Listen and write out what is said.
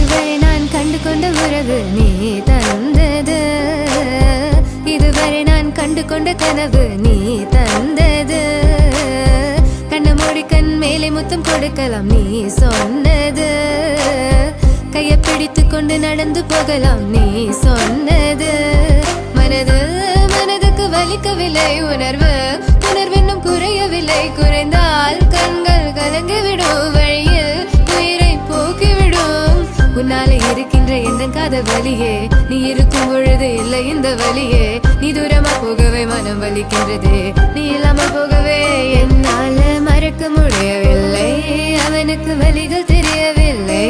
இதுவரை நான் கண்டு கொண்ட உறவு நீ தந்தது, இதுவரை நான் கண்டு கொண்ட கனவு நீ தந்தது. கண்ண மூடி கண் மேலே முத்தம் கொடுக்கலாம் நீ சொன்னது, கையை பிடித்து கொண்டு நடந்து போகலாம் நீ சொன்னது. மனதுக்கு வலிக்கவில்லை உணர்வு, உணர்வென்னும் குறையவில்லை, குறைந்தால் கண்கள் கலங்கிவிடும், வழியில் உயிரை போக்கிவிடும். உன்னாலே இருக்கின்ற எந்த காதல் வலியே, நீ இருக்கும் பொழுது இல்லை இந்த வலியே. நீ தூரமா போகவே மனம் வலிக்கின்றதே, நீ இல்லாமல் போகவே என்னால மறக்க முடியவில்லை. அவனுக்கு வலிகள் தெரியவில்லை.